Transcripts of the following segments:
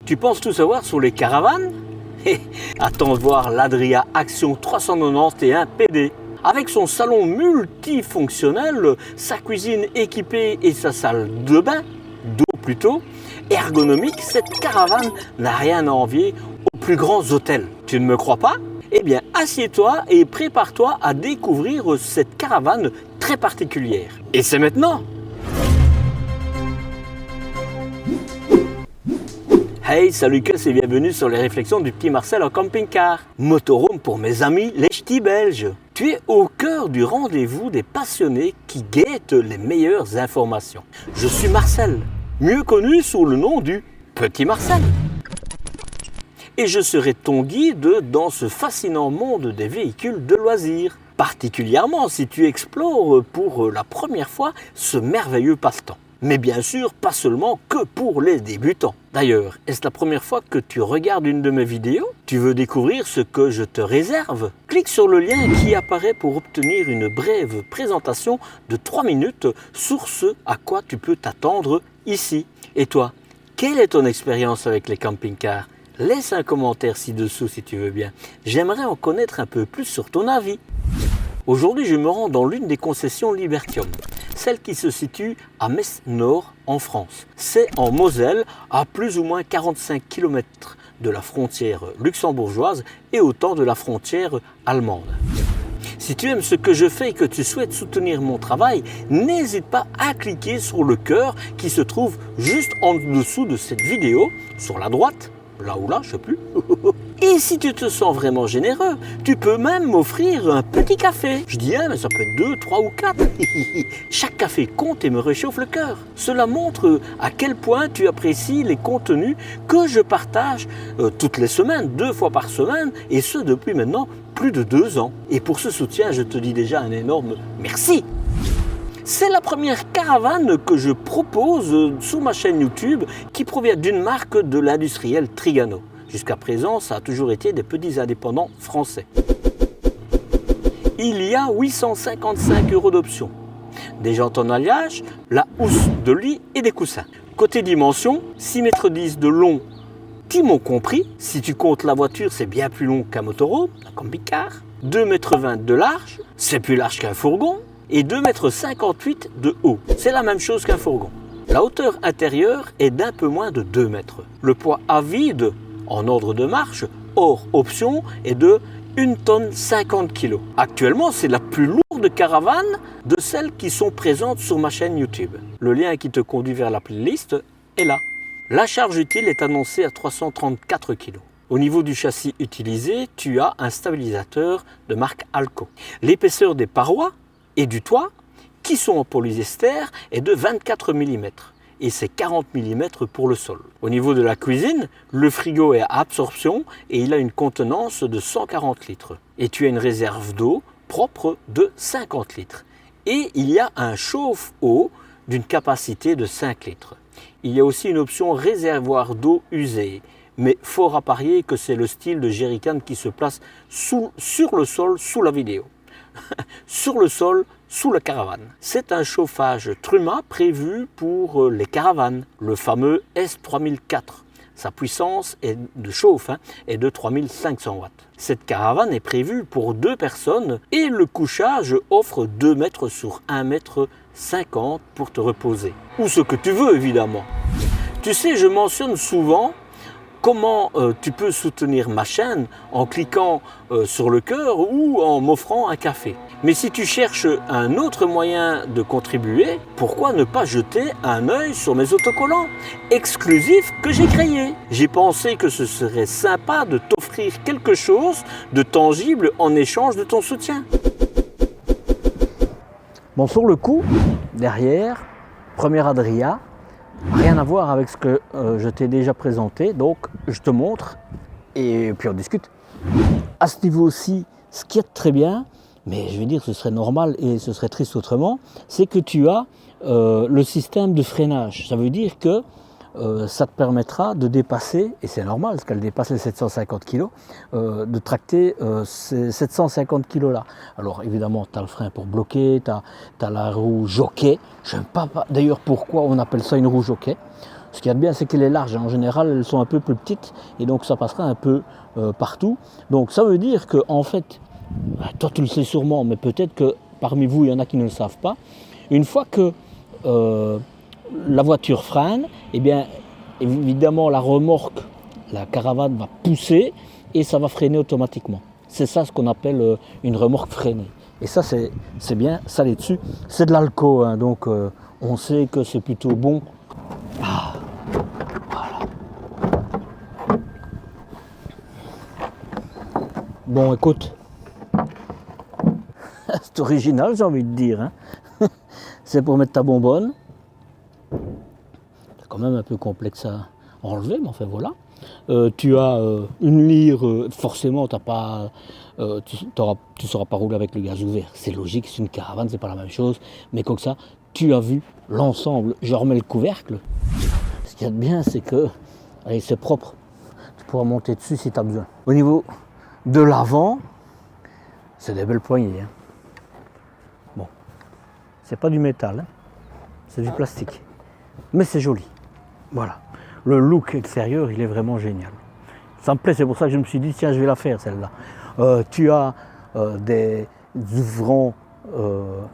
Tu penses tout savoir sur les caravanes? Attends de voir l'Adria Action 391 PD. Avec son salon multifonctionnel, sa cuisine équipée et sa salle de bain, d'eau plutôt, ergonomique, cette caravane n'a rien à envier aux plus grands hôtels. Tu ne me crois pas? Eh bien, assieds-toi et prépare-toi à découvrir cette caravane très particulière. Et c'est maintenant! Hey, salut Kus et bienvenue sur les réflexions du petit Marcel en camping-car. Motorhome pour mes amis les ch'tis belges. Tu es au cœur du rendez-vous des passionnés qui guettent les meilleures informations. Je suis Marcel, mieux connu sous le nom du Petit Marcel. Et je serai ton guide dans ce fascinant monde des véhicules de loisirs. Particulièrement si tu explores pour la première fois ce merveilleux passe-temps. Mais bien sûr, pas seulement que pour les débutants. D'ailleurs, est-ce la première fois que tu regardes une de mes vidéos? Tu veux découvrir ce que je te réserve? Clique sur le lien qui apparaît pour obtenir une brève présentation de 3 minutes sur ce à quoi tu peux t'attendre ici. Et toi, quelle est ton expérience avec les camping-cars? Laisse un commentaire ci-dessous si tu veux bien. J'aimerais en connaître un peu plus sur ton avis. Aujourd'hui, je me rends dans l'une des concessions Libertium, celle qui se situe à Metz-Nord en France. C'est en Moselle, à plus ou moins 45 km de la frontière luxembourgeoise et autant de la frontière allemande. Si tu aimes ce que je fais et que tu souhaites soutenir mon travail, n'hésite pas à cliquer sur le cœur qui se trouve juste en dessous de cette vidéo, sur la droite. Là ou là, je ne sais plus. Et si tu te sens vraiment généreux, tu peux même m'offrir un petit café. Je dis mais ça peut être 2, 3 ou 4. Chaque café compte et me réchauffe le cœur. Cela montre à quel point tu apprécies les contenus que je partage toutes les semaines, 2 fois par semaine, et ce depuis maintenant plus de 2 ans. Et pour ce soutien, je te dis déjà un énorme merci. C'est la première caravane que je propose sur ma chaîne YouTube qui provient d'une marque de l'industriel Trigano. Jusqu'à présent, ça a toujours été des petits indépendants français. Il y a 855 € d'options. Des jantes en alliage, la housse de lit et des coussins. Côté dimension, 6,10 m de long, timon compris. Si tu comptes la voiture, c'est bien plus long qu'un motorhome, un camping-car. 2,20 m de large, c'est plus large qu'un fourgon. Et 2,58 m de haut. C'est la même chose qu'un fourgon. La hauteur intérieure est d'un peu moins de 2 mètres. Le poids à vide, en ordre de marche, hors option, est de 1,50 kg. Actuellement, c'est la plus lourde caravane de celles qui sont présentes sur ma chaîne YouTube. Le lien qui te conduit vers la playlist est là. La charge utile est annoncée à 334 kg. Au niveau du châssis utilisé, tu as un stabilisateur de marque Alco. L'épaisseur des parois et du toit, qui sont en polyester, est de 24 mm et c'est 40 mm pour le sol. Au niveau de la cuisine, le frigo est à absorption et il a une contenance de 140 litres. Et tu as une réserve d'eau propre de 50 litres. Et il y a un chauffe-eau d'une capacité de 5 litres. Il y a aussi une option réservoir d'eau usée. Mais fort à parier que c'est le style de jerrycan qui se place sur le sol sous la vidéo. Sur le sol, sous la caravane. C'est un chauffage Truma prévu pour les caravanes, le fameux S3004. Sa puissance de chauffe est de 3500 watts. Cette caravane est prévue pour 2 personnes et le couchage offre 2 mètres sur 1,50 m pour te reposer. Ou ce que tu veux évidemment. Tu sais, je mentionne souvent comment tu peux soutenir ma chaîne en cliquant sur le cœur ou en m'offrant un café. Mais si tu cherches un autre moyen de contribuer, pourquoi ne pas jeter un œil sur mes autocollants exclusifs que j'ai créés? J'ai pensé que ce serait sympa de t'offrir quelque chose de tangible en échange de ton soutien. Bon, sur le coup, derrière, première Adria, rien à voir avec ce que je t'ai déjà présenté, donc je te montre et puis on discute. À ce niveau-ci, ce qui est très bien, mais je veux dire ce serait normal et ce serait triste autrement, c'est que tu as le système de freinage. Ça veut dire que ça te permettra de dépasser, et c'est normal parce qu'elle dépasse les 750 kg, de tracter ces 750 kg là. Alors évidemment tu as le frein pour bloquer, tu as la roue jockey, je ne sais pas d'ailleurs pourquoi on appelle ça une roue jockey, Ce qu'il y a de bien, c'est qu'elle est large. En général, elles sont un peu plus petites et donc ça passera un peu partout. Donc ça veut dire que en fait, toi tu le sais sûrement, mais peut-être que parmi vous, il y en a qui ne le savent pas. Une fois que la voiture freine, eh bien, évidemment, la remorque, la caravane va pousser et ça va freiner automatiquement. C'est ça ce qu'on appelle une remorque freinée. Et ça, c'est bien salé dessus. C'est de l'alcool, hein, donc on sait que c'est plutôt bon. Ah, voilà. Bon, écoute, c'est original, j'ai envie de dire. Hein. C'est pour mettre ta bonbonne. C'est quand même un peu complexe à enlever, mais enfin voilà. Tu as une lyre, forcément tu ne sauras pas rouler avec le gaz ouvert. C'est logique, c'est une caravane, c'est pas la même chose. Mais comme ça, tu as vu l'ensemble. Je remets le couvercle. Ce qu'il y a de bien, c'est que allez, c'est propre. Tu pourras monter dessus si tu as besoin. Au niveau de l'avant, c'est des belles poignées. Hein. Bon, c'est pas du métal, hein. C'est du plastique. Mais c'est joli. Voilà. Le look extérieur, il est vraiment génial. Ça me plaît, c'est pour ça que je me suis dit, tiens, je vais la faire celle-là. Tu as des ouvrants,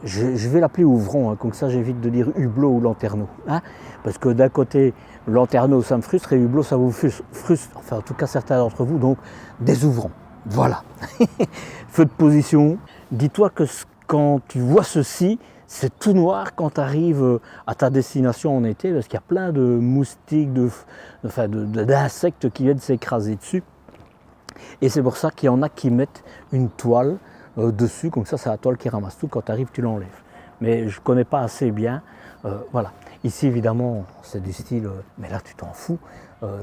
je vais l'appeler ouvrant, hein, comme ça j'évite de dire hublot ou lanterneau. Hein, parce que d'un côté, lanterneau, ça me frustre, et hublot, ça vous frustre, enfin en tout cas certains d'entre vous, donc des ouvrants. Voilà. Feu de position. Dis-toi que quand tu vois ceci, c'est tout noir quand tu arrives à ta destination en été, parce qu'il y a plein de moustiques, d'insectes qui viennent s'écraser dessus. Et c'est pour ça qu'il y en a qui mettent une toile dessus, comme ça c'est la toile qui ramasse tout, quand tu arrives tu l'enlèves. Mais je ne connais pas assez bien, voilà. Ici évidemment c'est du style, mais là tu t'en fous,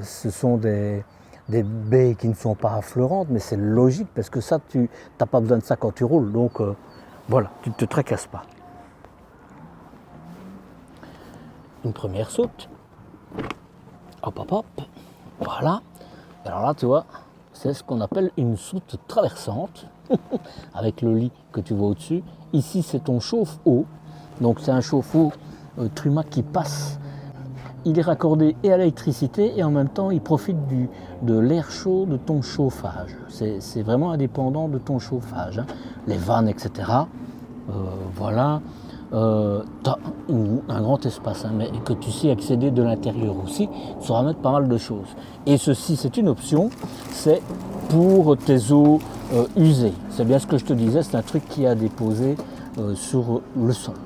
ce sont des baies qui ne sont pas affleurantes, mais c'est logique, parce que ça tu n'as pas besoin de ça quand tu roules, donc voilà, tu ne te tracasses pas. Une première saute, hop hop hop, voilà. Alors là tu vois, c'est ce qu'on appelle une soute traversante, avec le lit que tu vois au-dessus. Ici c'est ton chauffe-eau, donc c'est un chauffe-eau Truma qui passe. Il est raccordé et à l'électricité et en même temps il profite de l'air chaud de ton chauffage. C'est vraiment indépendant de ton chauffage, hein. Les vannes, etc. Voilà. Tu as un grand espace, hein, mais que tu sais accéder de l'intérieur aussi, tu sauras mettre pas mal de choses. Et ceci, c'est une option, c'est pour tes eaux usées. C'est bien ce que je te disais, c'est un truc qui a déposé sur le sol.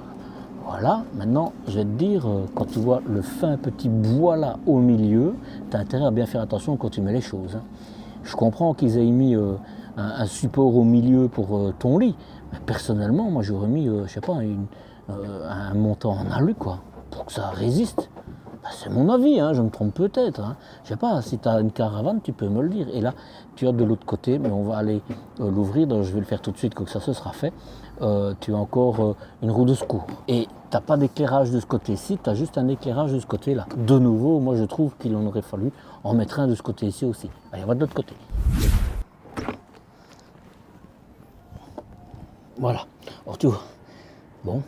Voilà, maintenant je vais te dire, quand tu vois le fin petit bois là au milieu, tu as intérêt à bien faire attention quand tu mets les choses. Hein. Je comprends qu'ils aient mis un support au milieu pour ton lit, mais personnellement, moi j'aurais mis, je sais pas, un montant en alu, quoi, pour que ça résiste. Ben, c'est mon avis, hein, je me trompe peut-être. Hein. Je sais pas, si tu as une caravane, tu peux me le dire. Et là, tu as de l'autre côté, mais on va aller l'ouvrir, donc je vais le faire tout de suite, comme ça ce sera fait. Tu as encore une roue de secours. Et tu n'as pas d'éclairage de ce côté-ci, tu as juste un éclairage de ce côté-là. De nouveau, moi je trouve qu'il en aurait fallu en mettre un de ce côté-ci aussi. Allez, on va de l'autre côté. Voilà. Alors tu vois, bon,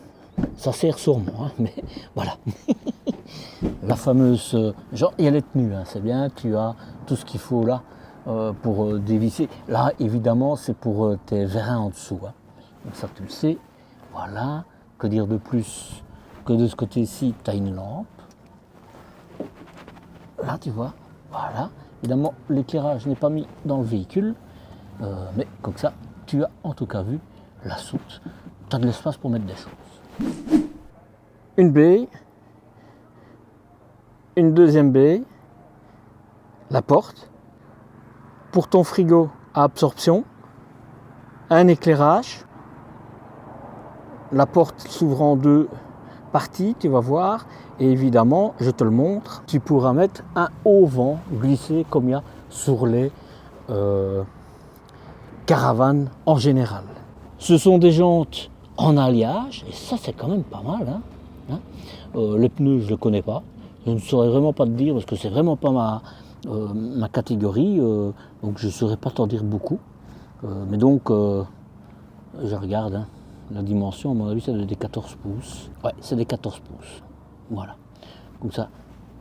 ça sert sûrement, hein, mais voilà. La fameuse, genre, et elle est tenue, hein, c'est bien, tu as tout ce qu'il faut là pour dévisser. Là, évidemment, c'est pour tes vérins en dessous. Hein. Donc ça, tu le sais. Voilà. Que dire de plus que de ce côté-ci, tu as une lampe. Là, tu vois, voilà. Évidemment, l'éclairage n'est pas mis dans le véhicule, mais comme ça, tu as en tout cas vu la soute. Tu as de l'espace pour mettre des choses. Une baie, une deuxième baie, la porte, pour ton frigo à absorption, un éclairage, la porte s'ouvre en deux parties, tu vas voir, et évidemment, je te le montre, tu pourras mettre un haut-vent glissé comme il y a sur les caravanes en général. Ce sont des jantes en alliage, et ça c'est quand même pas mal. Hein. Les pneus, je ne les connais pas. Je ne saurais vraiment pas te dire, parce que c'est vraiment pas ma catégorie, donc je ne saurais pas t'en dire beaucoup. Mais donc, je regarde, hein, la dimension, à mon avis, c'est des 14 pouces. Ouais, c'est des 14 pouces. Voilà. Comme ça,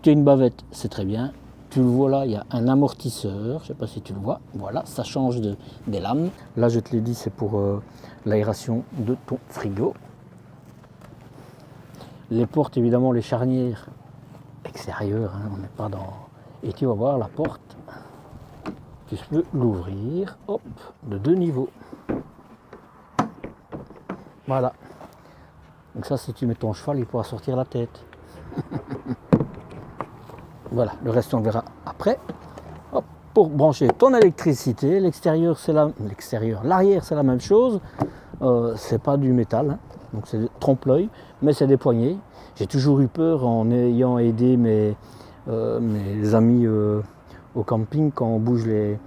acheter une bavette, c'est très bien. Tu le vois là, il y a un amortisseur, je ne sais pas si tu le vois. Voilà, ça change des lames. Là, je te l'ai dit, c'est pour l'aération de ton frigo. Les portes, évidemment, les charnières extérieures, hein, on n'est pas dans... Et tu vas voir la porte, tu peux l'ouvrir, hop, de 2 niveaux. Voilà. Donc ça, si tu mets ton cheval, il pourra sortir la tête. Voilà, le reste on le verra après. Hop, pour brancher ton électricité, l'extérieur c'est l'arrière c'est la même chose. C'est pas du métal, hein, donc c'est trompe-l'œil, mais c'est des poignées. J'ai toujours eu peur en ayant aidé mes amis au camping quand on bouge les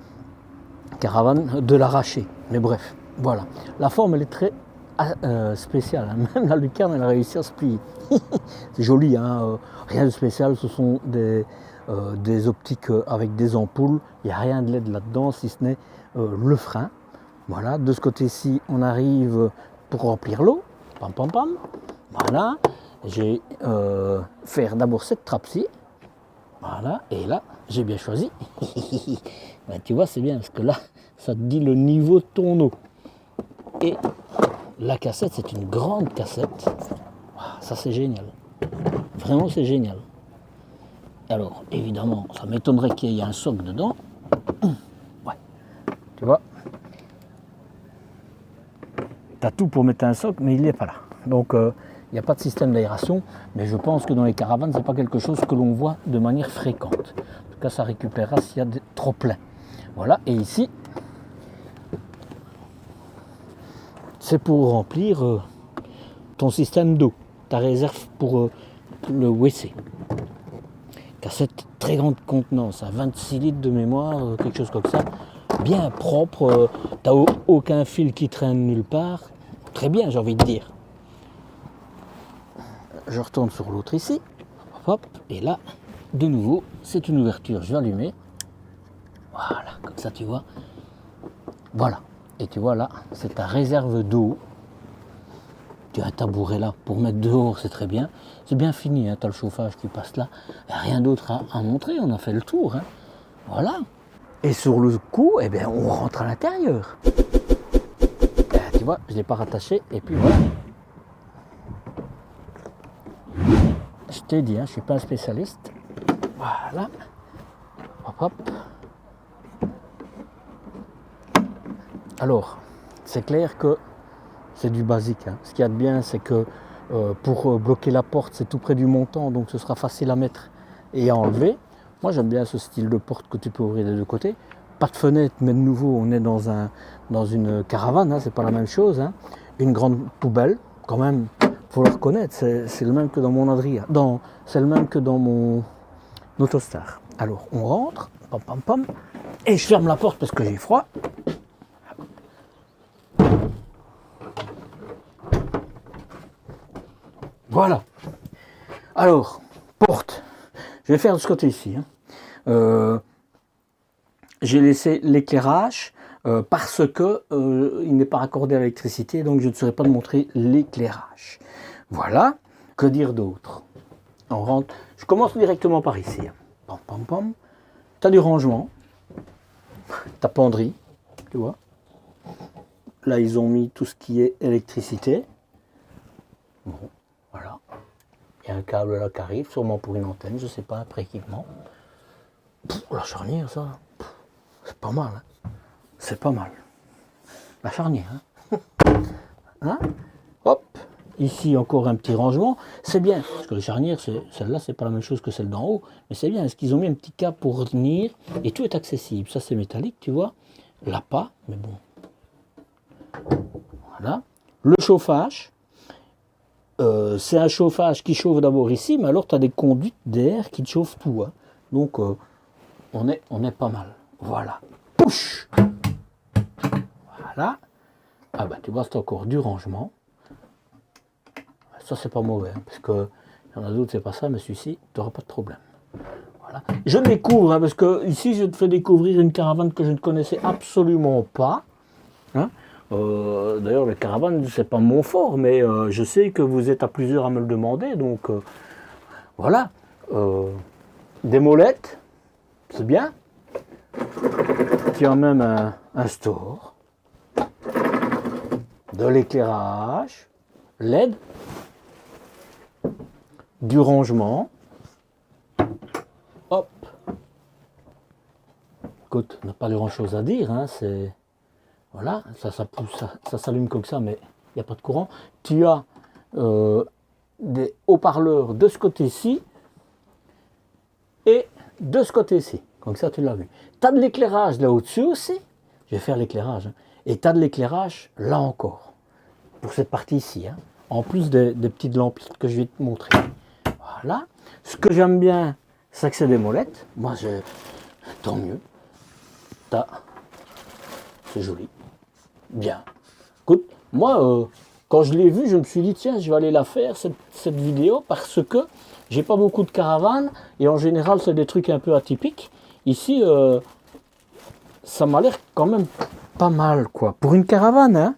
caravanes de l'arracher. Mais bref, voilà. La forme elle est très spéciale, hein. Même la lucarne elle a réussi à se plier. C'est joli, hein, rien de spécial, ce sont des optiques avec des ampoules, il n'y a rien de LED là-dedans si ce n'est le frein. Voilà, de ce côté-ci on arrive pour remplir l'eau, pam pam pam, voilà, j'ai faire d'abord cette trappe-ci, voilà, et là j'ai bien choisi, ben, tu vois c'est bien parce que là ça te dit le niveau de ton eau, et la cassette c'est une grande cassette. Ça c'est génial, vraiment c'est génial. Alors évidemment ça m'étonnerait qu'il y ait un soc dedans, ouais, tu vois, tu as tout pour mettre un soc mais il n'est pas là, donc il n'y a pas de système d'aération, mais je pense que dans les caravanes c'est pas quelque chose que l'on voit de manière fréquente. En tout cas ça récupérera s'il y a trop plein. Voilà, et ici c'est pour remplir ton système d'eau, ta réserve pour le WC. Cassette très grande contenance, à 26 litres de mémoire, quelque chose comme ça. Bien propre, t'as aucun fil qui traîne nulle part. Très bien, j'ai envie de dire. Je retourne sur l'autre ici. Hop, et là, de nouveau, c'est une ouverture. Je vais allumer. Voilà, comme ça tu vois. Voilà. Et tu vois là, c'est ta réserve d'eau. Tu as un tabouret là pour mettre dehors, c'est très bien. C'est bien fini, hein, tu as le chauffage qui passe là. Il n'y a rien d'autre à montrer, on a fait le tour. Hein. Voilà. Et sur le coup, eh bien, on rentre à l'intérieur. Tu vois, je ne l'ai pas rattaché et puis voilà. Je t'ai dit, hein, je ne suis pas un spécialiste. Voilà. Hop, hop. Alors, c'est clair que c'est du basique. Hein. Ce qu'il y a de bien, c'est que pour bloquer la porte, c'est tout près du montant, donc ce sera facile à mettre et à enlever. Moi, j'aime bien ce style de porte que tu peux ouvrir des deux côtés. Pas de fenêtre, mais de nouveau, on est dans une caravane, hein, c'est pas la même chose. Hein. Une grande poubelle, quand même, faut le reconnaître, c'est le même que dans mon Adria. C'est le même que dans mon Autostar. Alors, on rentre, pam pam pam, et je ferme la porte parce que j'ai froid. Voilà. Alors, porte. Je vais faire de ce côté ici. Hein. J'ai laissé l'éclairage parce que il n'est pas raccordé à l'électricité, donc je ne saurais pas te montrer l'éclairage. Voilà. Que dire d'autre? On rentre. Je commence directement par ici. Hein. Pam pam pam. Tu as du rangement. Ta penderie, tu vois. Là, ils ont mis tout ce qui est électricité. Bon. Voilà, il y a un câble là qui arrive, sûrement pour une antenne, je ne sais pas, un pré-équipement. La charnière, ça, c'est pas mal. Hein. C'est pas mal. La charnière. Hein. Hein. Hop, ici encore un petit rangement. C'est bien, parce que les charnières, celle-là, c'est pas la même chose que celle d'en haut, mais c'est bien, parce qu'ils ont mis un petit câble pour retenir, et tout est accessible. Ça, c'est métallique, tu vois. Là, pas, mais bon. Voilà. Le chauffage. C'est un chauffage qui chauffe d'abord ici, mais alors tu as des conduites d'air qui te chauffent tout. Hein. Donc on est pas mal. Voilà. Pouche. Voilà. Ah ben tu vois, c'est encore du rangement. Ça c'est pas mauvais, hein, parce que il y en a d'autres, c'est pas ça, mais celui-ci, tu n'auras pas de problème. Voilà. Je découvre, hein, parce que ici je te fais découvrir une caravane que je ne connaissais absolument pas. Hein. D'ailleurs, les caravanes, c'est pas mon fort, mais je sais que vous êtes à plusieurs à me le demander, donc voilà. des molettes, c'est bien. Tu as même un store, de l'éclairage, LED, du rangement. Hop. Écoute, on n'a pas grand chose à dire, hein, c'est... Voilà, ça pousse, ça s'allume comme ça, mais il n'y a pas de courant. Tu as des haut-parleurs de ce côté-ci et de ce côté-ci. Comme ça, tu l'as vu. Tu as de l'éclairage là au-dessus aussi. Je vais faire l'éclairage. Hein. Et tu as de l'éclairage là encore. Pour cette partie ici. Hein. En plus des petites lampes que je vais te montrer. Voilà. Ce que j'aime bien, c'est que c'est des molettes. Moi, tant mieux. C'est joli. Bien. Écoute, moi, quand je l'ai vu, je me suis dit, tiens, je vais aller la faire, cette vidéo, parce que j'ai pas beaucoup de caravanes, et en général, c'est des trucs un peu atypiques. Ici, ça m'a l'air quand même pas mal, quoi. Pour une caravane, hein.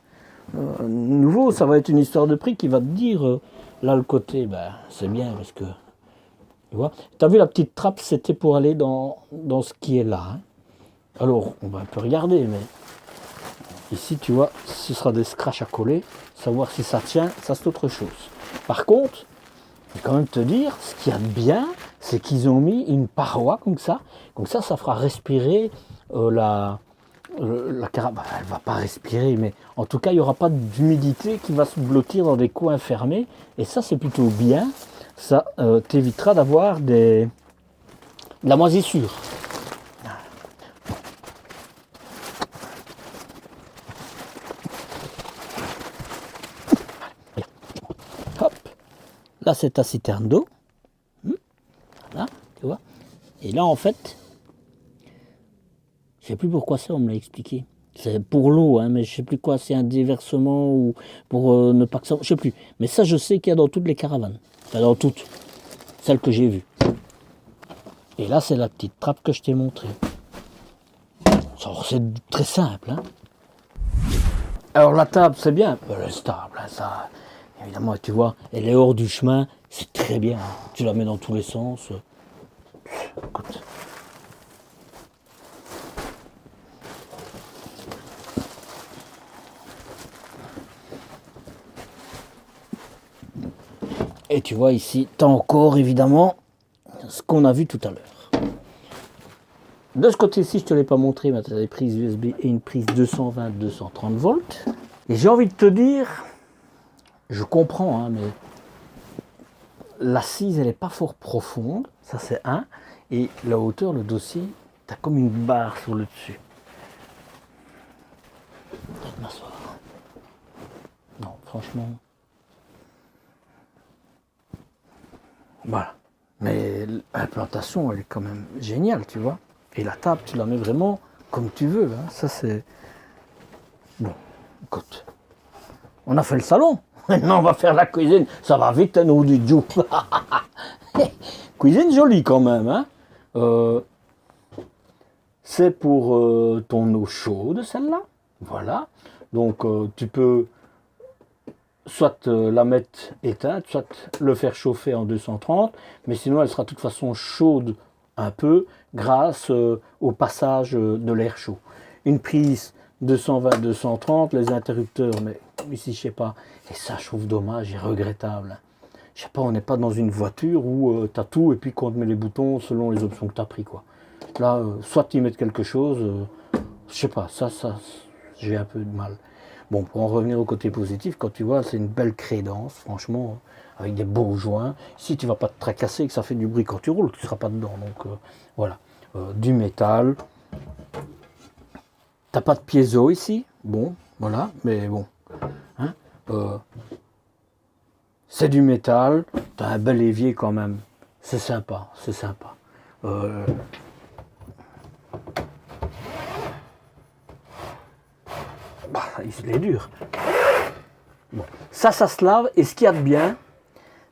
Nouveau, ça va être une histoire de prix qui va te dire, là, le côté, ben, c'est bien, parce que, tu vois, t'as vu la petite trappe, c'était pour aller dans ce qui est là, hein. Alors, on va un peu regarder, mais ici, tu vois, ce sera des scratchs à coller. Savoir si ça tient, ça c'est autre chose. Par contre, je vais quand même te dire, ce qu'il y a de bien, c'est qu'ils ont mis une paroi comme ça. Comme ça fera respirer la caravane. Elle ne va pas respirer, mais en tout cas, il n'y aura pas d'humidité qui va se blottir dans des coins fermés. Et ça, c'est plutôt bien. Ça t'évitera d'avoir de la moisissure. Là, c'est ta citerne d'eau. Voilà, tu vois. Et là, en fait, je ne sais plus pourquoi ça, on me l'a expliqué. C'est pour l'eau, hein, mais je ne sais plus quoi, c'est un déversement ou pour ne pas que ça... Je ne sais plus. Mais ça, je sais qu'il y a dans toutes les caravanes. Enfin, dans toutes. Celles que j'ai vues. Et là, c'est la petite trappe que je t'ai montrée. C'est très simple. Hein. Alors, la table, c'est bien. Elle est stable, hein, ça... Évidemment, tu vois, elle est hors du chemin, c'est très bien. Hein. Tu la mets dans tous les sens. Écoute. Et tu vois ici, tu as encore évidemment ce qu'on a vu tout à l'heure. De ce côté-ci, je ne te l'ai pas montré, mais tu as des prises USB et une prise 220-230 volts. Et j'ai envie de te dire, je comprends, hein, mais l'assise, elle n'est pas fort profonde, ça c'est un. Et la hauteur, le dossier, tu as comme une barre sur le dessus. Peut-être m'asseoir. Non, franchement. Voilà. Mais l'implantation, elle est quand même géniale, tu vois. Et la table, tu la mets vraiment comme tu veux. Hein. Ça, c'est... Bon, écoute. On a fait le salon. Maintenant, on va faire la cuisine. Ça va vite, hein, nous, du Dieu. Cuisine jolie quand même. Hein. C'est pour ton eau chaude, celle-là. Voilà. Donc, tu peux soit la mettre éteinte, soit le faire chauffer en 230. Mais sinon, elle sera de toute façon chaude un peu grâce au passage de l'air chaud. Une prise 220-230, les interrupteurs, mais ici, je sais pas. Et ça, je trouve dommage et regrettable. Je sais pas, on n'est pas dans une voiture où tu as tout et puis qu'on te met les boutons selon les options que tu as pris, quoi. Là, soit tu y mets quelque chose, je sais pas, ça, j'ai un peu de mal. Bon, pour en revenir au côté positif, quand tu vois, c'est une belle crédence, franchement, avec des beaux joints. Si tu vas pas te tracasser et que ça fait du bruit quand tu roules, tu ne seras pas dedans. Donc, voilà. Du métal. T'as pas de piezo ici. Bon, voilà, mais bon. Hein, c'est du métal. Tu as un bel évier quand même. C'est sympa, c'est sympa. Bah, il est dur. Bon, ça se lave. Et ce qu'il y a de bien,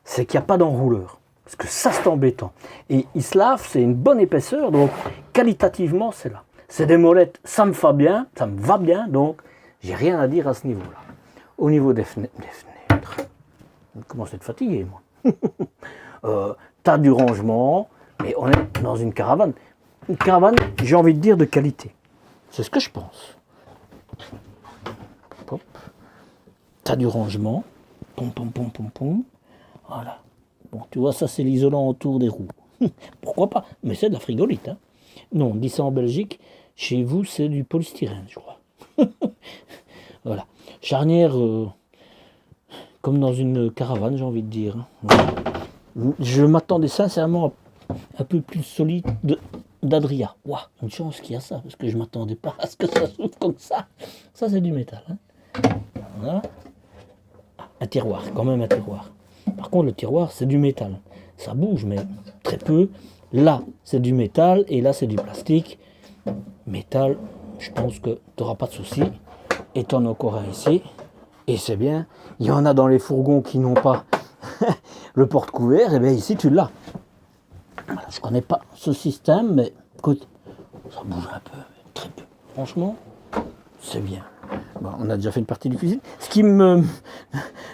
c'est qu'il n'y a pas d'enrouleur. Parce que ça, c'est embêtant. Et il se lave, c'est une bonne épaisseur. Donc, qualitativement, c'est là. C'est des molettes, ça me va bien. Donc, j'ai rien à dire à ce niveau-là. Au niveau des fenêtres, je commence à être fatigué, moi. Tu as du rangement. Mais on est dans une caravane. Une caravane, j'ai envie de dire, de qualité. C'est ce que je pense. Hop. T'as du rangement. Pom, pom, pom, pom, pom. Voilà. Bon, tu vois, ça, c'est l'isolant autour des roues. Pourquoi pas? Mais c'est de la frigolite. Hein. Non, on dit ça en Belgique. Chez vous, c'est du polystyrène, je crois. Voilà. Charnière, comme dans une caravane, j'ai envie de dire. Voilà. Je m'attendais sincèrement à un peu plus solide d'Adria. Waouh, une chance qu'il y a ça, parce que je ne m'attendais pas à ce que ça s'ouvre comme ça. Ça, c'est du métal. Hein. Voilà. Un tiroir, quand même un tiroir. Par contre, le tiroir, c'est du métal. Ça bouge, mais très peu. Là, c'est du métal, et là, c'est du plastique. Métal, je pense que tu n'auras pas de souci. Et tu en as encore un ici. Et c'est bien. Il y en a dans les fourgons qui n'ont pas le porte-couvert. Et bien ici, tu l'as. Voilà, je ne connais pas ce système, mais écoute, ça bouge un peu, très peu. Franchement, c'est bien. Bon, on a déjà fait une partie de cuisine. Ce qui me...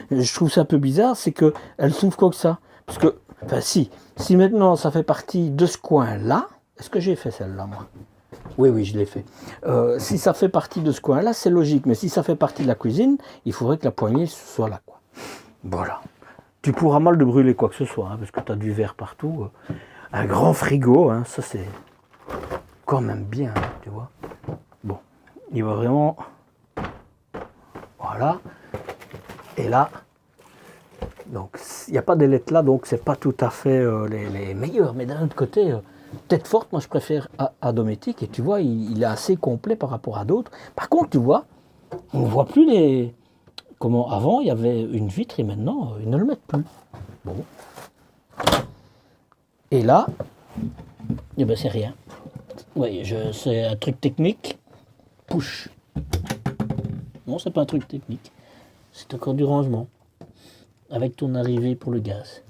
Je trouve ça un peu bizarre, c'est qu'elle s'ouvre comme ça. Parce que, enfin si maintenant ça fait partie de ce coin-là, est-ce que j'ai fait celle-là, moi? Oui, je l'ai fait. Si ça fait partie de ce coin-là, c'est logique. Mais si ça fait partie de la cuisine, il faudrait que la poignée soit là, quoi. Voilà. Tu pourras mal de brûler quoi que ce soit, hein, parce que tu as du verre partout. Un grand frigo, hein, ça c'est quand même bien, hein, tu vois. Bon, il va vraiment... Voilà. Et là, donc il n'y a pas d'ailettes là, donc c'est pas tout à fait les meilleurs. Mais d'un autre côté, tête forte, moi je préfère à Dometic. Et tu vois, il est assez complet par rapport à d'autres. Par contre, tu vois, on ne voit plus les... Comment avant, il y avait une vitre et maintenant, ils ne le mettent plus. Bon. Et là, eh ben c'est rien. Oui, c'est un truc technique. Push. Non, c'est pas un truc technique. C'est encore du rangement. Avec ton arrivée pour le gaz.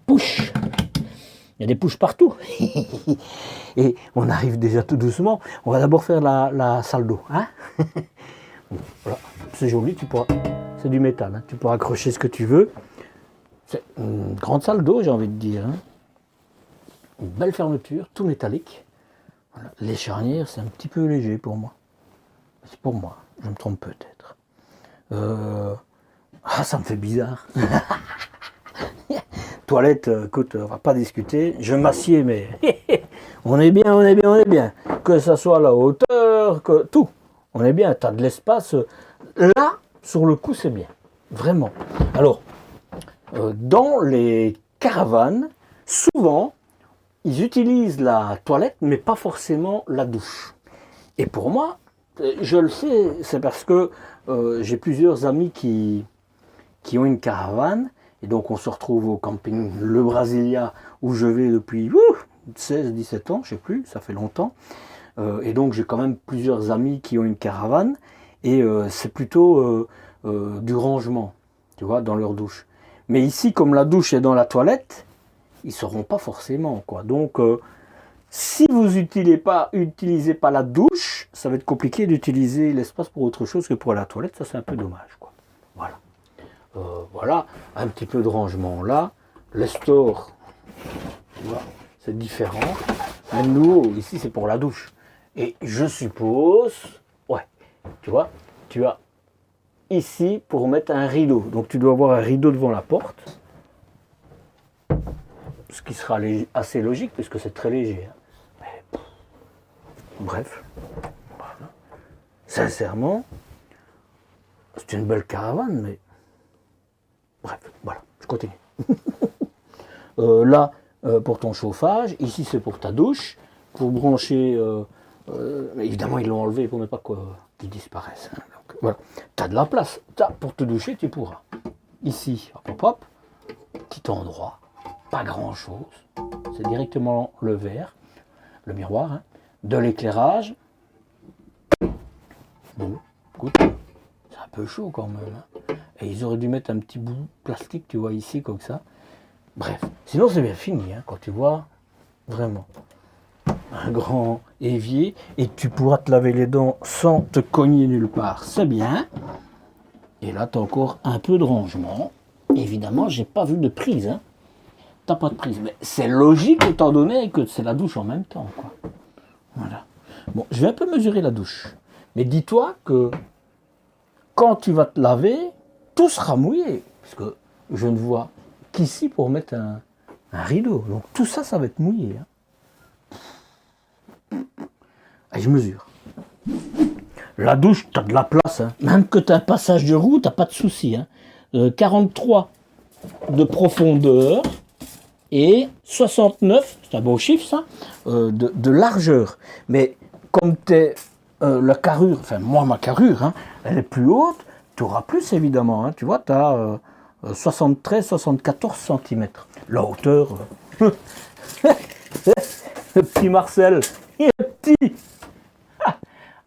Push. Il y a des push partout. Et on arrive déjà tout doucement. On va d'abord faire la salle d'eau. Hein. Voilà. C'est joli, c'est du métal. Hein. Tu pourras accrocher ce que tu veux. C'est une grande salle d'eau, j'ai envie de dire. Hein. Une belle fermeture, tout métallique. Voilà. Les charnières, c'est un petit peu léger pour moi. C'est pour moi, je me trompe peut-être. Ah, ça me fait bizarre. Toilette, écoute, on va pas discuter. Je m'assieds, mais on est bien. Que ça soit la hauteur, que tout. On est bien, tu as de l'espace. Là, sur le coup, c'est bien. Vraiment. Alors, dans les caravanes, souvent, ils utilisent la toilette, mais pas forcément la douche. Et pour moi, je le sais, c'est parce que j'ai plusieurs amis qui ont une caravane. Et donc, on se retrouve au camping Le Brasilia, où je vais depuis 16-17 ans, je ne sais plus, ça fait longtemps. Et donc, j'ai quand même plusieurs amis qui ont une caravane. Et c'est plutôt du rangement, tu vois, dans leur douche. Mais ici, comme la douche est dans la toilette, ils ne sauront pas forcément, quoi. Donc, si vous n'utilisez pas la douche, ça va être compliqué d'utiliser l'espace pour autre chose que pour la toilette. Ça, c'est un peu dommage, quoi. Voilà. Voilà, un petit peu de rangement là. Les stores, tu vois, c'est différent. Mais nous, ici, c'est pour la douche. Et je suppose, ouais, tu vois, tu as ici pour mettre un rideau. Donc, tu dois avoir un rideau devant la porte. Ce qui sera assez logique, puisque c'est très léger. Hein. Mais, bref, voilà. Sincèrement, c'est une belle caravane, mais... Bref, voilà, je continue. Là, pour ton chauffage, ici c'est pour ta douche, pour brancher, évidemment ils l'ont enlevé pour ne pas qu'il disparaisse. Hein. Donc, voilà. Tu as de la place, pour te doucher tu pourras. Ici, hop, petit endroit, pas grand chose, c'est directement le verre, le miroir, hein, de l'éclairage. Bon, écoute, c'est un peu chaud quand même. Hein. Et ils auraient dû mettre un petit bout de plastique, tu vois, ici, comme ça. Bref, sinon c'est bien fini, hein, quand tu vois, vraiment, un grand évier, et tu pourras te laver les dents sans te cogner nulle part, c'est bien. Et là, tu as encore un peu de rangement. Évidemment, j'ai pas vu de prise. Hein. t'as pas de prise. Mais c'est logique étant donné que c'est la douche en même temps, quoi. Voilà. Bon, je vais un peu mesurer la douche. Mais dis-toi que quand tu vas te laver, tout sera mouillé. Parce que je ne vois qu'ici pour mettre un rideau. Donc tout ça, ça va être mouillé. Allez, je mesure. La douche, tu as de la place. Hein. Même que tu as un passage de roue, tu n'as pas de souci. Hein. 43 de profondeur et 69, c'est un beau chiffre ça, de largeur. Mais comme la carrure, enfin moi ma carrure, hein, elle est plus haute, tu auras plus évidemment. Hein. Tu vois, tu as 73-74 cm. La hauteur, le petit Marcel, il est petit.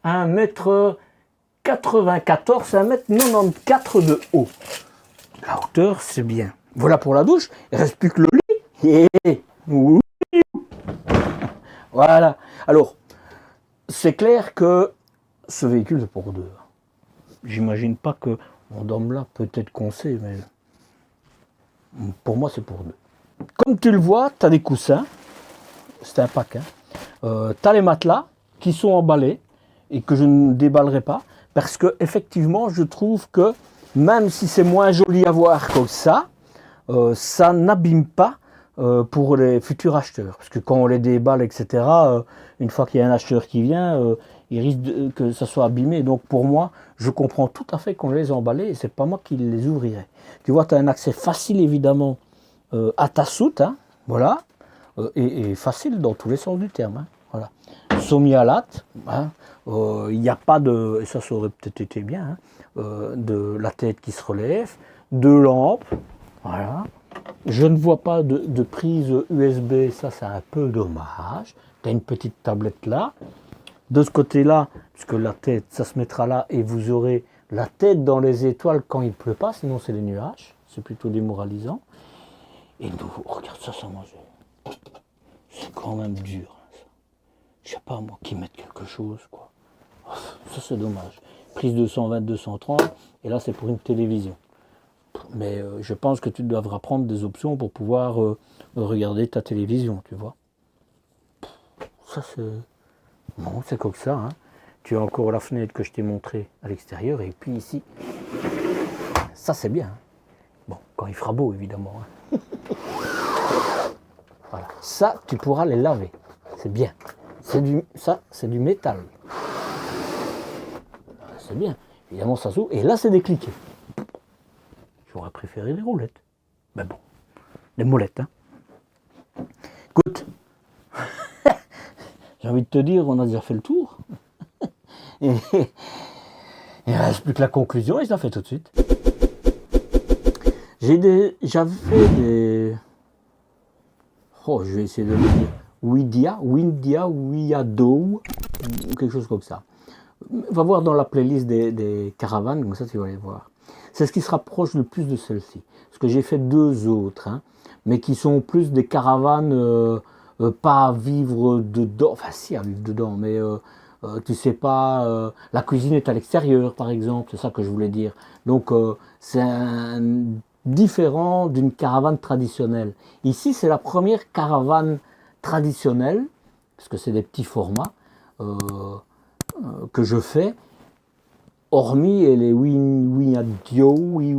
1m94, 1m94 de haut. La hauteur, c'est bien. Voilà pour la douche. Il ne reste plus que le lit. Voilà. Alors, c'est clair que ce véhicule est pour deux. J'imagine pas que on dorme là, peut-être qu'on sait, mais pour moi, c'est pour deux. Comme tu le vois, tu as des coussins. C'est un pack. Hein. Tu as les matelas qui sont emballés et que je ne déballerai pas parce que effectivement je trouve que même si c'est moins joli à voir que ça n'abîme pas pour les futurs acheteurs, parce que quand on les déballe etc, une fois qu'il y a un acheteur qui vient, il risque que ça soit abîmé. Donc pour moi, je comprends tout à fait qu'on les emballe et c'est pas moi qui les ouvrirai. Tu vois, tu as un accès facile évidemment à ta soute, hein, voilà, et facile dans tous les sens du terme. Hein, voilà. Sommialate, hein, il n'y a pas de, et ça aurait peut-être été bien, hein, de la tête qui se relève, deux lampes, voilà. Je ne vois pas de prise USB, ça c'est un peu dommage. Tu as une petite tablette là. De ce côté-là, puisque la tête, ça se mettra là et vous aurez la tête dans les étoiles quand il ne pleut pas, sinon c'est les nuages. C'est plutôt démoralisant. Et nous, regarde ça sans manger. C'est quand même dur. Hein, ça. Je sais pas moi, qui mettent quelque chose, quoi. Ça c'est dommage. Prise 220, 230, et là c'est pour une télévision. Mais je pense que tu devras prendre des options pour pouvoir regarder ta télévision, tu vois. Ça c'est... Non, c'est comme ça. Hein. Tu as encore la fenêtre que je t'ai montrée à l'extérieur, et puis ici, ça c'est bien. Hein. Bon, quand il fera beau évidemment. Hein. Voilà. Ça, tu pourras les laver. C'est bien. Ça, c'est du métal. C'est bien. Évidemment, ça s'ouvre. Et là, c'est décliqué. J'aurais préféré les roulettes. Mais bon, les molettes. Hein. Écoute, j'ai envie de te dire, on a déjà fait le tour. Et il ne reste plus que la conclusion et je la fais tout de suite. J'avais des... Oh, je vais essayer de le dire. Wiado, quelque chose comme ça. Va voir dans la playlist des caravanes, comme ça tu vas les voir. C'est ce qui se rapproche le plus de celle-ci. Parce que j'ai fait deux autres, hein, mais qui sont plus des caravanes, pas à vivre dedans, enfin si à vivre dedans, mais tu sais pas, la cuisine est à l'extérieur par exemple, c'est ça que je voulais dire. Donc c'est différent d'une caravane traditionnelle. Ici c'est la première caravane traditionnelle, parce que c'est des petits formats que je fais, hormis les Winado, je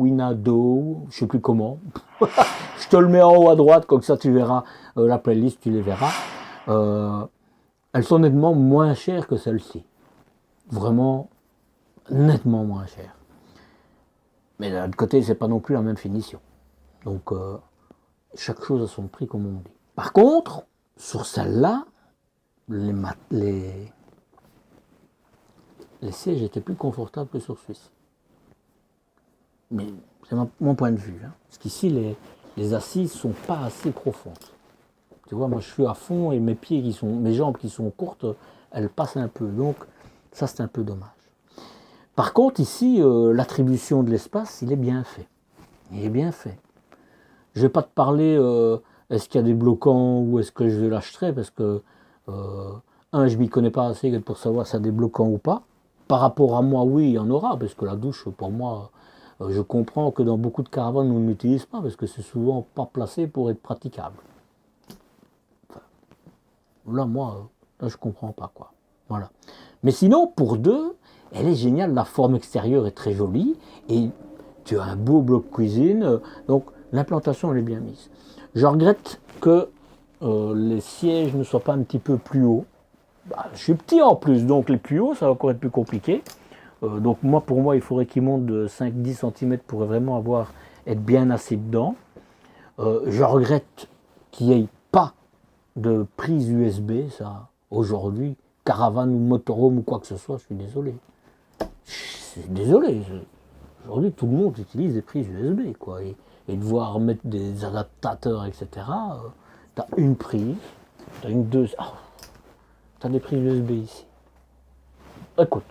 ne sais plus comment. Je te le mets en haut à droite, comme ça tu verras la playlist, tu les verras. Elles sont nettement moins chères que celles-ci. Vraiment, nettement moins chères. Mais d'un autre côté, c'est pas non plus la même finition. Donc, chaque chose a son prix, comme on dit. Par contre, sur celle-là, les sièges étaient plus confortables que sur celui-ci. Mais c'est mon point de vue. Hein. Parce qu'ici, les assises sont pas assez profondes. Tu vois, moi je suis à fond et mes jambes qui sont courtes, elles passent un peu. Donc ça c'est un peu dommage. Par contre ici, l'attribution de l'espace, il est bien fait. Il est bien fait. Je ne vais pas te parler, est-ce qu'il y a des bloquants ou est-ce que je l'achèterai, parce que, je m'y connais pas assez pour savoir si y a des bloquants ou pas. Par rapport à moi, oui, il y en aura, parce que la douche, pour moi, Je comprends que dans beaucoup de caravanes, on ne l'utilise pas parce que c'est souvent pas placé pour être praticable. Enfin, là, moi, là, je comprends pas quoi. Voilà. Mais sinon, pour deux, elle est géniale. La forme extérieure est très jolie et tu as un beau bloc cuisine. Donc, l'implantation, elle est bien mise. Je regrette que les sièges ne soient pas un petit peu plus hauts. Bah, je suis petit en plus, donc les plus hauts, ça va encore être plus compliqué. Donc pour moi, il faudrait qu'ils montent de 5-10 cm pour vraiment être bien assis dedans. Je regrette qu'il n'y ait pas de prise USB, ça, aujourd'hui, caravane ou motorhome ou quoi que ce soit, je suis désolé. Je suis désolé. Aujourd'hui, tout le monde utilise des prises USB, quoi. Et devoir mettre des adaptateurs, etc. Tu as une prise, tu as une deuxième. Oh, tu as des prises USB ici. Écoute,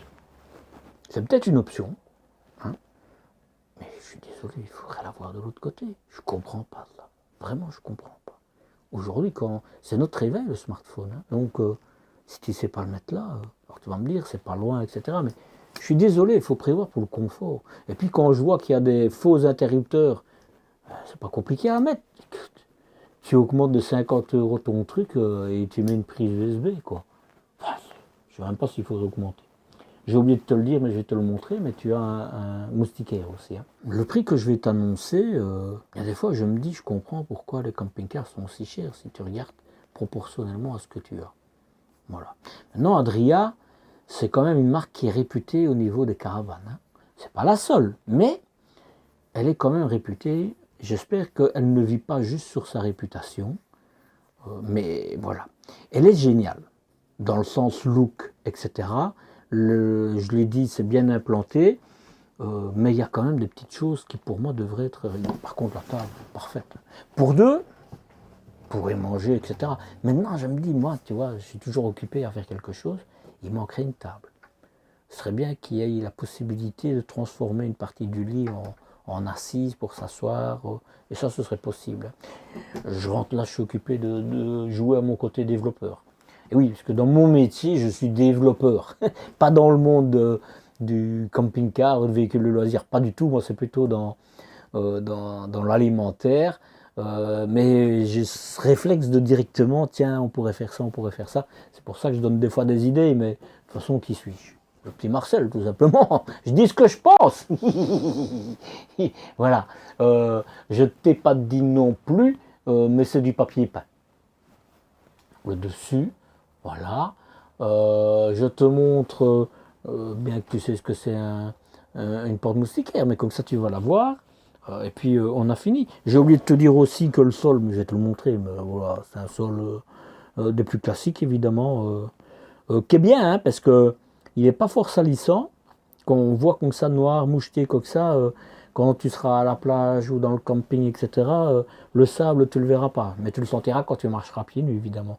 c'est peut-être une option, hein, mais je suis désolé, il faudrait l'avoir de l'autre côté. Je comprends pas ça. Vraiment, je comprends pas. Aujourd'hui, c'est notre réveil, le smartphone. Hein, donc, si tu ne sais pas le mettre là, alors tu vas me dire, c'est pas loin, etc. Mais je suis désolé, il faut prévoir pour le confort. Et puis, quand je vois qu'il y a des faux interrupteurs, c'est pas compliqué à mettre. Tu augmentes de 50 € ton truc et tu mets une prise USB, quoi. Enfin, je ne sais même pas s'il faut augmenter. J'ai oublié de te le dire, mais je vais te le montrer, mais tu as un moustiquaire aussi. Hein. Le prix que je vais t'annoncer, il y a des fois, je me dis, je comprends pourquoi les camping-cars sont si chers si tu regardes proportionnellement à ce que tu as. Voilà. Maintenant, Adria, c'est quand même une marque qui est réputée au niveau des caravanes. Hein. C'est pas la seule, mais elle est quand même réputée. J'espère qu'elle ne vit pas juste sur sa réputation, mais voilà. Elle est géniale, dans le sens look, etc. Je l'ai dit, c'est bien implanté, mais il y a quand même des petites choses qui pour moi devraient être réglées. Par contre, la table, parfaite. Pour deux, on pourrait manger, etc. Maintenant, je me dis, moi, tu vois, je suis toujours occupé à faire quelque chose, il manquerait une table. Ce serait bien qu'il y ait la possibilité de transformer une partie du lit en assise pour s'asseoir, et ça, ce serait possible. Je rentre là, je suis occupé de jouer à mon côté développeur. Et oui, parce que dans mon métier, je suis développeur, pas dans le monde du camping-car, du véhicule de loisir, pas du tout. Moi, c'est plutôt dans l'alimentaire. Mais j'ai ce réflexe de directement, tiens, on pourrait faire ça, on pourrait faire ça. C'est pour ça que je donne des fois des idées, mais de toute façon, qui suis-je? Le petit Marcel, tout simplement. Je dis ce que je pense. Voilà. Je t'ai pas dit non plus, mais c'est du papier peint. Le dessus. Voilà, je te montre, bien que tu sais ce que c'est une porte moustiquaire, mais comme ça tu vas la voir, et puis on a fini. J'ai oublié de te dire aussi que le sol, mais je vais te le montrer, mais voilà, c'est un sol des plus classiques évidemment, qui est bien, hein, parce que il n'est pas fort salissant, quand on voit comme ça noir, moucheté comme ça, quand tu seras à la plage ou dans le camping, etc., le sable, tu ne le verras pas, mais tu le sentiras quand tu marcheras pieds nus, évidemment.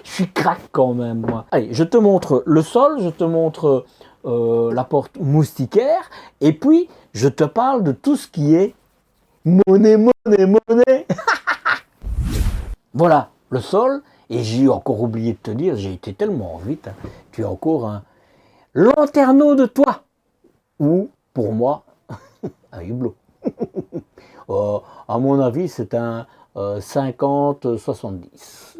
Je suis crack quand même, moi. Allez, je te montre le sol, je te montre la porte moustiquaire, et puis je te parle de tout ce qui est monnaie. Voilà, le sol, et j'ai encore oublié de te dire, j'ai été tellement vite, hein, tu as encore un lanterneau de toit, ou, pour moi, un hublot. À mon avis, c'est un 50-70.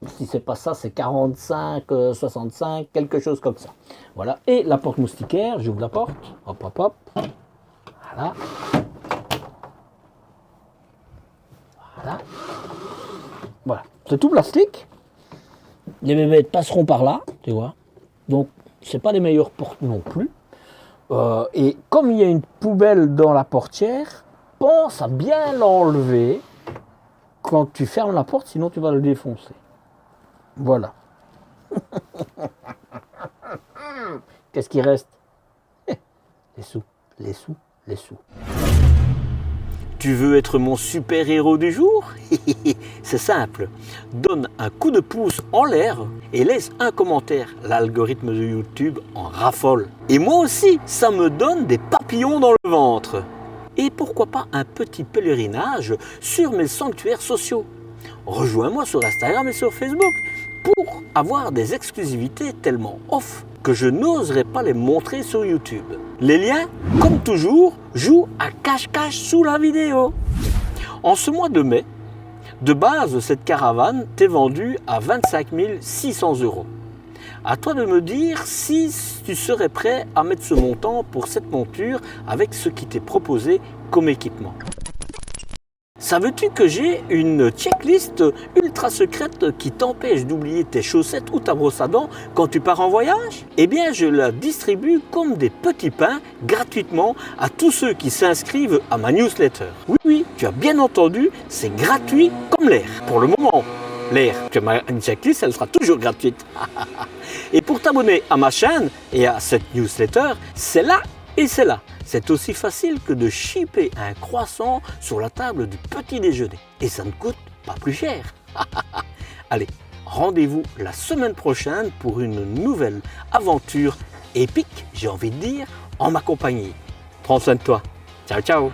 Si c'est pas ça, c'est 45-65, quelque chose comme ça. Voilà. Et la porte moustiquaire, j'ouvre la porte. Hop, hop, hop. Voilà. Voilà. Voilà. C'est tout plastique. Les bébêtes passeront par là, tu vois. Donc, c'est pas les meilleures portes non plus. Et comme il y a une poubelle dans la portière, pense à bien l'enlever quand tu fermes la porte, sinon tu vas le défoncer. Voilà. Qu'est-ce qui reste? Les sous. Tu veux être mon super-héros du jour? C'est simple. Donne un coup de pouce en l'air et laisse un commentaire. L'algorithme de YouTube en raffole. Et moi aussi, ça me donne des papillons dans le ventre. Et pourquoi pas un petit pèlerinage sur mes sanctuaires sociaux. Rejoins-moi sur Instagram et sur Facebook pour avoir des exclusivités tellement off que je n'oserais pas les montrer sur YouTube. Les liens, comme toujours, jouent à cache-cache sous la vidéo. En ce mois de mai, de base, cette caravane t'est vendue à 25 600 €. À toi de me dire si tu serais prêt à mettre ce montant pour cette monture avec ce qui t'est proposé comme équipement. Savais-tu que j'ai une checklist ultra secrète qui t'empêche d'oublier tes chaussettes ou ta brosse à dents quand tu pars en voyage? Eh bien, je la distribue comme des petits pains gratuitement à tous ceux qui s'inscrivent à ma newsletter. Oui, tu as bien entendu, c'est gratuit comme l'air. Pour le moment, l'air, tu as ma checklist, elle sera toujours gratuite. Et pour t'abonner à ma chaîne et à cette newsletter, c'est là et c'est là. C'est aussi facile que de chipper un croissant sur la table du petit déjeuner. Et ça ne coûte pas plus cher. Allez, rendez-vous la semaine prochaine pour une nouvelle aventure épique, j'ai envie de dire, en ma compagnie. Prends soin de toi. Ciao, ciao.